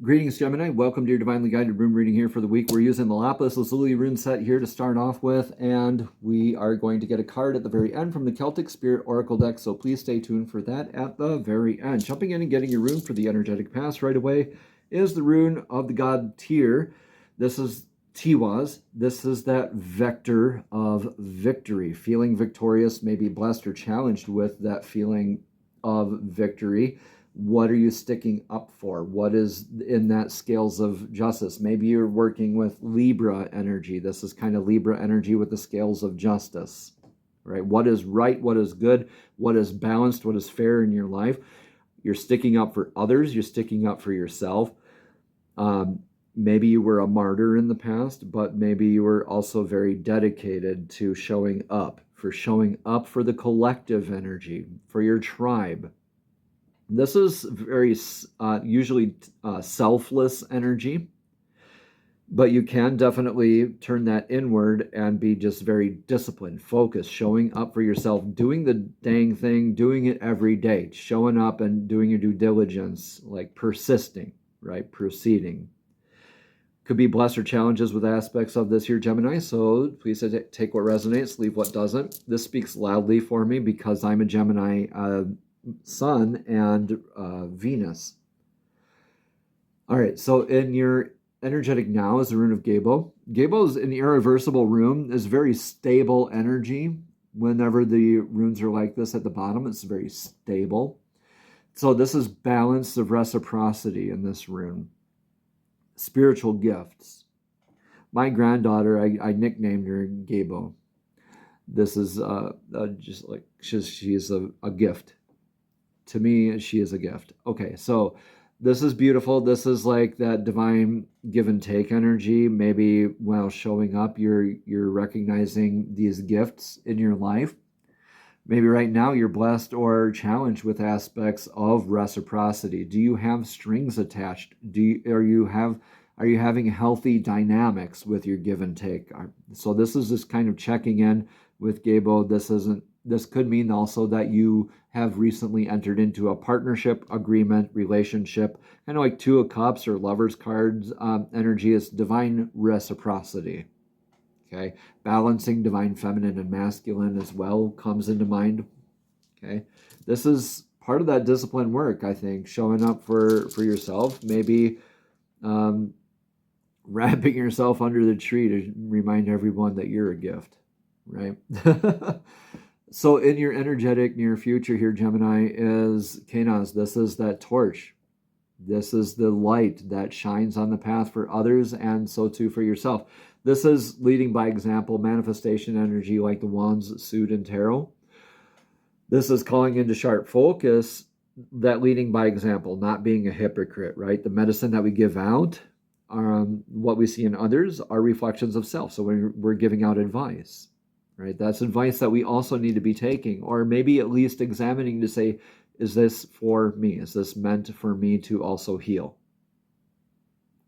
Greetings, Gemini. Welcome to your Divinely Guided Rune reading here for the week. We're using the Lapis Lazuli rune set here to start off with, and we are going to get a card at the very end from the Celtic Spirit Oracle deck, so please stay tuned for that at the very end. Jumping in and getting your rune for the energetic pass right away is the rune of the god Tyr. This is Tiwaz. This is that vector of victory, feeling victorious, maybe blessed or challenged with that feeling of victory. What are you sticking up for? What is in that scales of justice? Maybe you're working with Libra energy. This is kind of Libra energy with the scales of justice, right? What is right? What is good? What is balanced? What is fair in your life? You're sticking up for others. You're sticking up for yourself. Maybe you were a martyr in the past, but maybe you were also very dedicated to showing up for the collective energy, for your tribe. This is very usually selfless energy, but you can definitely turn that inward and be just very disciplined, focused, showing up for yourself, doing the dang thing, doing it every day, showing up and doing your due diligence, like persisting, right? Proceeding. Could be blessed or challenges with aspects of this here, Gemini, so please take what resonates, leave what doesn't. This speaks loudly for me because I'm a Gemini Sun and Venus. All right, so in your energetic now is the rune of Gebo. Gebo is an irreversible rune, is very stable energy. Whenever the runes are like this at the bottom, it's very stable. So this is balance of reciprocity in this rune. Spiritual gifts. My granddaughter, I nicknamed her Gebo. This is just like she's a gift. To me, she is a gift. Okay, so this is beautiful. This is like that divine give and take energy. Maybe while showing up, you're recognizing these gifts in your life. Maybe right now you're blessed or challenged with aspects of reciprocity. Do you have strings attached? Are you having healthy dynamics with your give and take? So this is just kind of checking in with Gebo. This could mean also that you have recently entered into a partnership, agreement, relationship, kind of like Two of Cups or Lovers cards energy is divine reciprocity. Okay, balancing divine feminine and masculine as well comes into mind. Okay, this is part of that discipline work, I think, showing up for yourself, maybe wrapping yourself under the tree to remind everyone that you're a gift, right? So in your energetic near future here, Gemini, is Kanaz. This is that torch. This is the light that shines on the path for others and so too for yourself. This is leading by example, manifestation energy like the wands, suit, and tarot. This is calling into sharp focus, that leading by example, not being a hypocrite, right? The medicine that we give out, what we see in others are reflections of self. So we're giving out advice. Right? That's advice that we also need to be taking, or maybe at least examining to say, is this for me? Is this meant for me to also heal?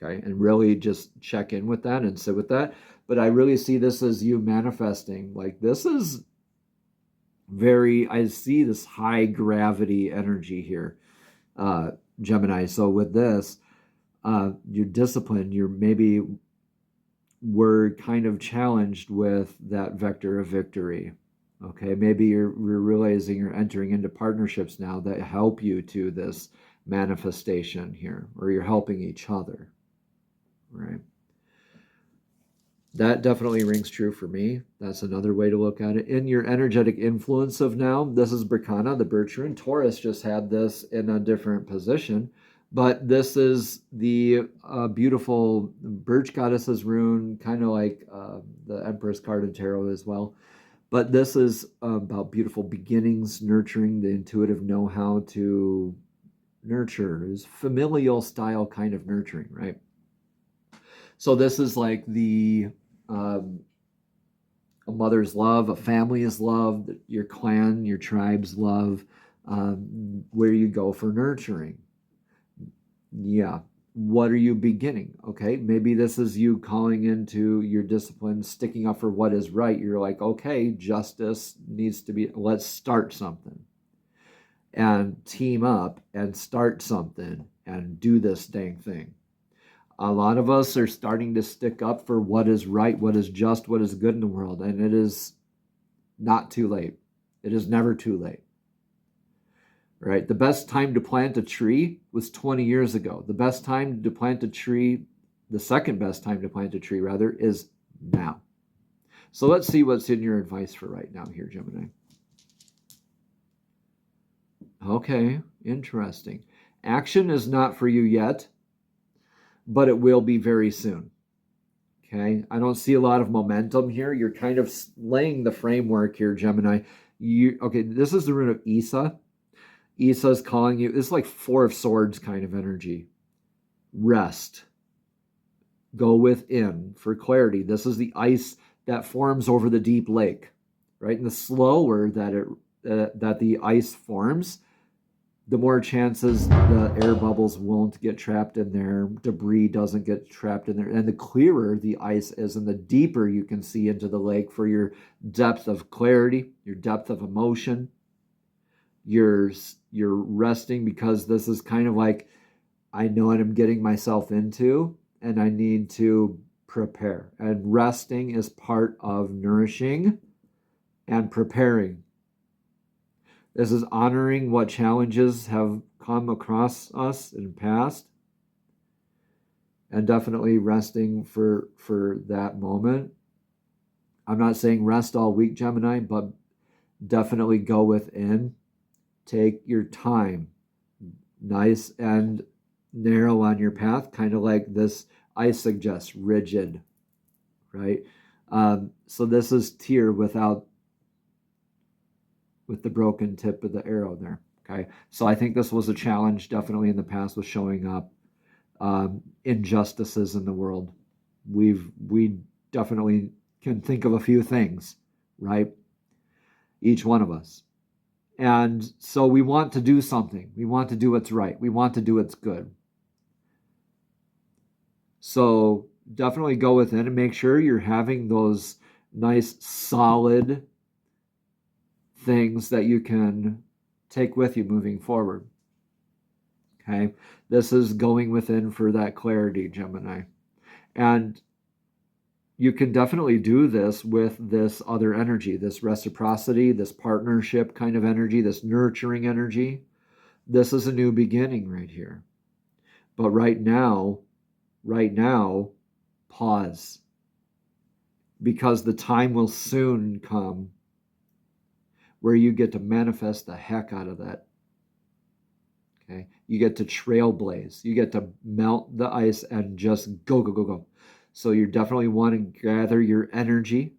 Okay, and really just check in with that and sit with that. But I really see this as you manifesting. Like this is I see this high gravity energy here, Gemini. So with this, you're disciplined, we're kind of challenged with that vector of victory. Okay, maybe you're realizing you're entering into partnerships now that help you to this manifestation here, or you're helping each other, right? That definitely rings true for me. That's another way to look at it. In your energetic influence of now, this is Berkana, the birch rune. Taurus just had this in a different position. But this is the beautiful birch goddess's rune, kind of like the Empress card in tarot as well. But this is about beautiful beginnings, nurturing, the intuitive know-how to nurture. Is familial style kind of nurturing, right? So this is like a mother's love, a family's love, your clan, your tribe's love, where you go for nurturing. Yeah. What are you beginning? Okay. Maybe this is you calling into your discipline, sticking up for what is right. You're like, okay, justice needs to be, let's start something and team up and start something and do this dang thing. A lot of us are starting to stick up for what is right, what is just, what is good in the world, and it is not too late. It is never too late. Right? The best time to plant a tree was 20 years ago. The best time to plant a tree, the second best time to plant a tree, rather, is now. So let's see what's in your advice for right now here, Gemini. Okay, interesting. Action is not for you yet, but it will be very soon. Okay, I don't see a lot of momentum here. You're kind of laying the framework here, Gemini. Okay, this is the rune of Isa. Isa's calling you. This is like Four of Swords kind of energy. Rest. Go within for clarity. This is the ice that forms over the deep lake, right? And the slower that the ice forms, the more chances the air bubbles won't get trapped in there, debris doesn't get trapped in there, and the clearer the ice is and the deeper you can see into the lake for your depth of clarity, your depth of emotion. You're resting because this is kind of like, I know what I'm getting myself into and I need to prepare. And resting is part of nourishing and preparing. This is honoring what challenges have come across us in the past, and definitely resting for that moment. I'm not saying rest all week, Gemini, but definitely go within. Take your time, nice and narrow on your path, kind of like this I suggest, rigid, right? So this is tear with the broken tip of the arrow there, okay? So I think this was a challenge definitely in the past with showing up. Injustices in the world. We definitely can think of a few things, right? Each one of us. And so we want to do something. We want to do what's right. We want to do what's good. So definitely go within and make sure you're having those nice, solid things that you can take with you moving forward. Okay? This is going within for that clarity, Gemini. And you can definitely do this with this other energy, this reciprocity, this partnership kind of energy, this nurturing energy. This is a new beginning right here. But right now, pause. Because the time will soon come where you get to manifest the heck out of that. Okay? You get to trailblaze. You get to melt the ice and just go, go, go, go. So you definitely want to gather your energy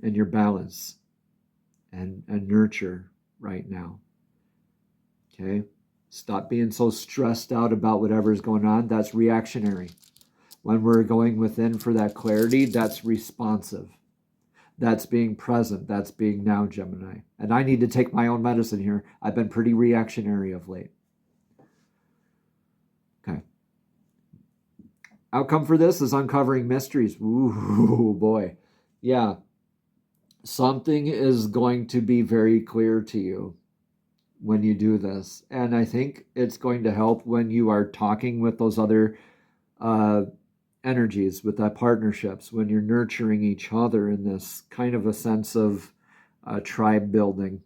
and your balance and nurture right now. Okay? Stop being so stressed out about whatever's going on. That's reactionary. When we're going within for that clarity, that's responsive. That's being present. That's being now, Gemini. And I need to take my own medicine here. I've been pretty reactionary of late. Okay. Outcome for this is uncovering mysteries. Ooh, boy. Yeah. Something is going to be very clear to you when you do this. And I think it's going to help when you are talking with those other energies, with that partnerships, when you're nurturing each other in this kind of a sense of tribe building.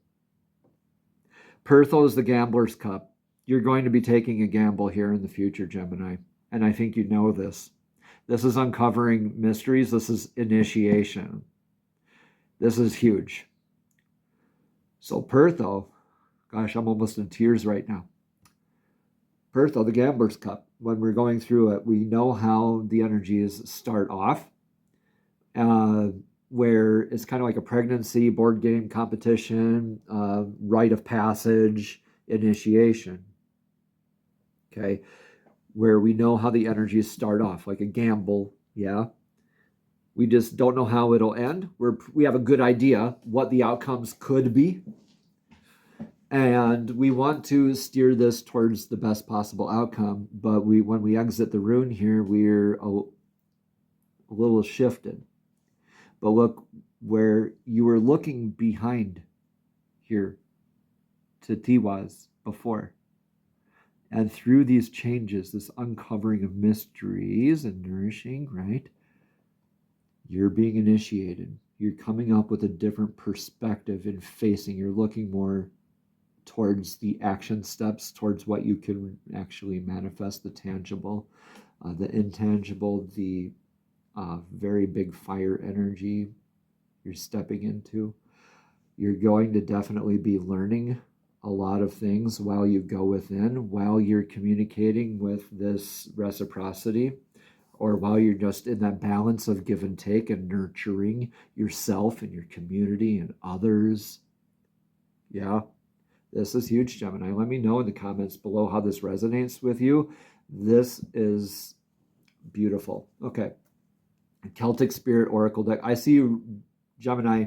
Pertho is the gambler's cup. You're going to be taking a gamble here in the future, Gemini. And I think you know this. This is uncovering mysteries. This is initiation. This is huge. So Pertho, gosh, I'm almost in tears right now. Pertho, the gambler's cup. When we're going through it, we know how the energies start off, where it's kind of like a pregnancy, board game competition, rite of passage, initiation. Okay, where we know how the energies start off, like a gamble, yeah. We just don't know how it'll end. We have a good idea what the outcomes could be. And we want to steer this towards the best possible outcome. But when we exit the rune here, we're a little shifted. But look where you were looking behind here to Tiwaz before. And through these changes, this uncovering of mysteries and nourishing, right? You're being initiated. You're coming up with a different perspective in facing. You're looking more towards the action steps, towards what you can actually manifest, the tangible, the intangible, the very big fire energy you're stepping into. You're going to definitely be learning a lot of things while you go within, while you're communicating with this reciprocity, or while you're just in that balance of give and take and nurturing yourself and your community and others. Yeah, this is huge, Gemini. Let me know in the comments below how this resonates with you. This is beautiful. Okay. Celtic Spirit Oracle deck. I see you, Gemini,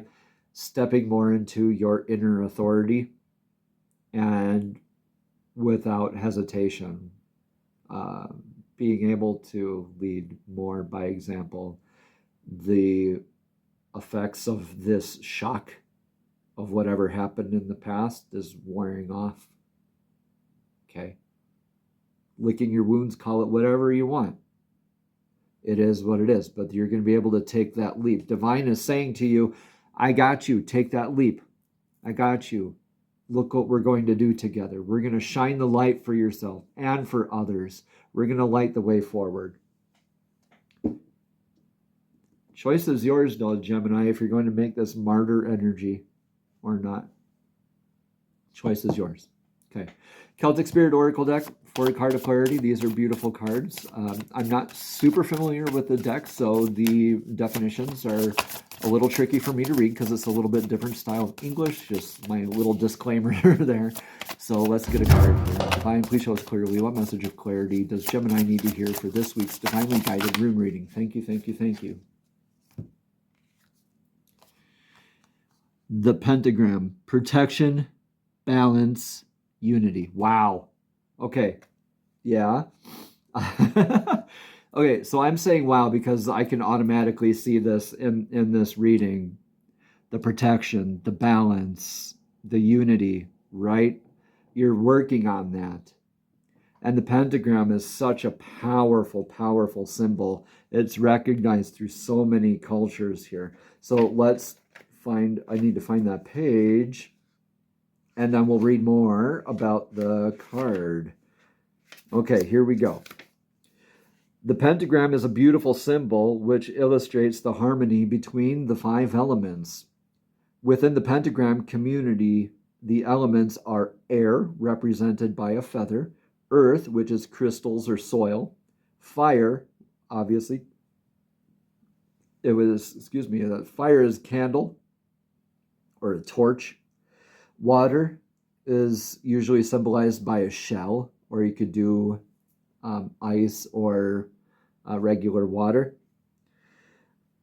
stepping more into your inner authority and without hesitation, being able to lead more by example. The effects of this shock of whatever happened in the past is wearing off. Okay. Licking your wounds, call it whatever you want. It is what it is, but you're going to be able to take that leap. Divine is saying to you, I got you. Take that leap. I got you. Look what we're going to do together. We're going to shine the light for yourself and for others. We're going to light the way forward. Choice is yours, though, Gemini, if you're going to make this martyr energy or not. Choice is yours. Okay. Celtic Spirit Oracle deck for a card of clarity. These are beautiful cards. I'm not super familiar with the deck, so the definitions are a little tricky for me to read because it's a little bit different style of English. Just my little disclaimer there. So let's get a card here. Divine, please show us clearly what message of clarity does Gemini need to hear for this week's Divinely Guided Rune reading. Thank you, thank you, thank you. The pentagram. Protection, balance, unity. Wow. Okay. Yeah. Okay, so I'm saying wow because I can automatically see this in this reading. The protection, the balance, the unity, right? You're working on that. And the pentagram is such a powerful, powerful symbol. It's recognized through so many cultures here. So let's find, I need to find that page. And then we'll read more about the card. Okay, here we go. The pentagram is a beautiful symbol which illustrates the harmony between the 5 elements. Within the pentagram community, the elements are air, represented by a feather, earth, which is crystals or soil, fire, obviously, fire is candle or a torch. Water is usually symbolized by a shell, or you could do ice or regular water.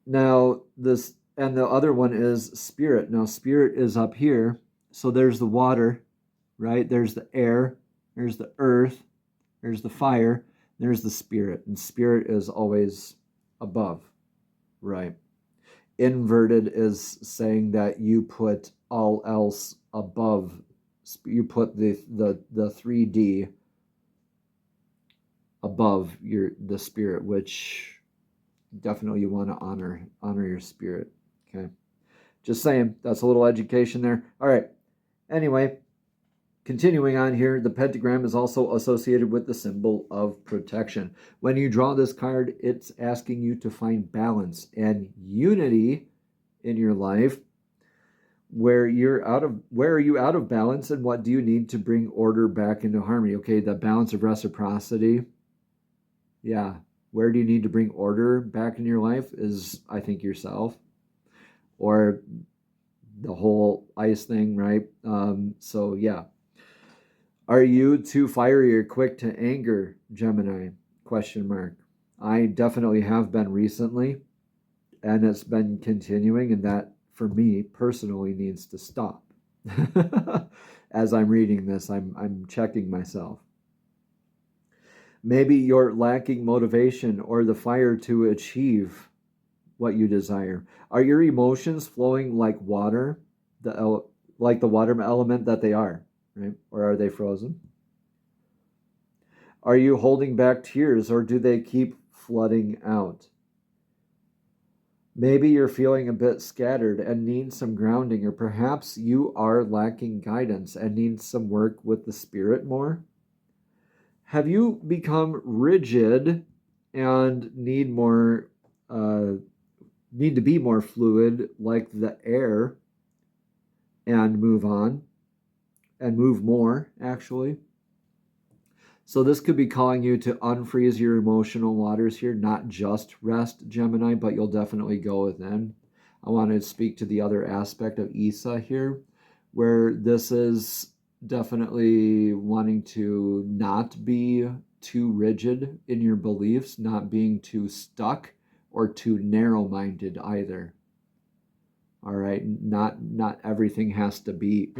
Now, this, and the other one is spirit. Now, spirit is up here. So there's the water, right? There's the air, there's the earth, there's the fire, there's the spirit. And spirit is always above, right? Inverted is saying that you put all else above. You put the 3D above the spirit, which definitely you want to honor your spirit. Okay, just saying, that's a little education there. All right, anyway, continuing on here, the pentagram is also associated with the symbol of protection. When you draw this card, it's asking you to find balance and unity in your life. Where are you out of balance, and what do you need to bring order back into harmony? Okay, the balance of reciprocity. Yeah, where do you need to bring order back in your life is, I think, yourself, or the whole ice thing, right? So yeah. Are you too fiery or quick to anger, Gemini? Question mark. I definitely have been recently, and it's been continuing, and that, for me, personally, needs to stop. As I'm reading this, I'm checking myself. Maybe you're lacking motivation or the fire to achieve what you desire. Are your emotions flowing like water, like the water element that they are, right? Or are they frozen? Are you holding back tears, or do they keep flooding out? Maybe you're feeling a bit scattered and need some grounding, or perhaps you are lacking guidance and need some work with the spirit more. Have you become rigid and need to be more fluid, like the air, and move on and move more, actually? So this could be calling you to unfreeze your emotional waters here, not just rest, Gemini, but you'll definitely go within. I want to speak to the other aspect of Isa here, where this is definitely wanting to not be too rigid in your beliefs, not being too stuck or too narrow-minded either. All right, not everything has to be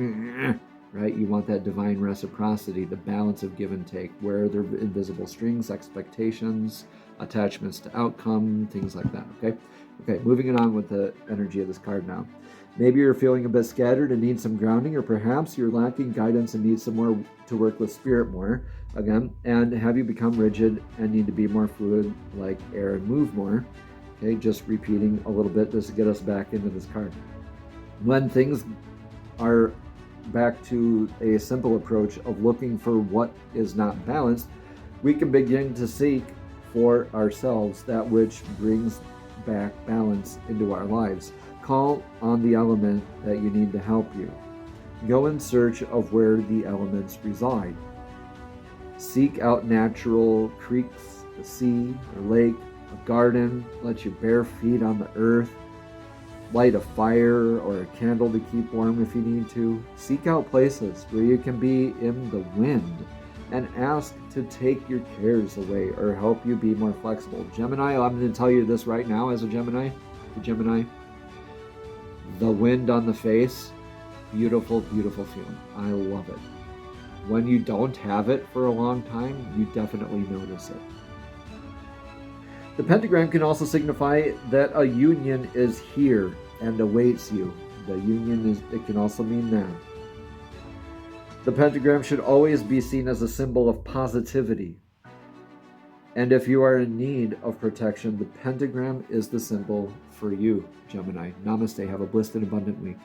right? You want that divine reciprocity, the balance of give and take, where there are invisible strings, expectations, attachments to outcome, things like that, okay? Okay, moving it on with the energy of this card now. Maybe you're feeling a bit scattered and need some grounding, or perhaps you're lacking guidance and need some more to work with spirit more, again. And have you become rigid and need to be more fluid, like air, and move more? Okay, just repeating a little bit just to get us back into this card. When things are back to a simple approach of looking for what is not balanced, we can begin to seek for ourselves that which brings back balance into our lives. Call on the element that you need to help you. Go in search of where the elements reside. Seek out natural creeks, the sea, or lake, a garden. Let your bare feet on the earth. Light a fire or a candle to keep warm if you need to. Seek out places where you can be in the wind and ask to take your cares away or help you be more flexible. Gemini, I'm going to tell you this right now as a Gemini. The wind on the face, beautiful, beautiful feeling. I love it. When you don't have it for a long time, you definitely notice it. The pentagram can also signify that a union is here and awaits you. The union it can also mean that. The pentagram should always be seen as a symbol of positivity. And if you are in need of protection, the pentagram is the symbol for you, Gemini. Namaste. Have a blessed and abundant week.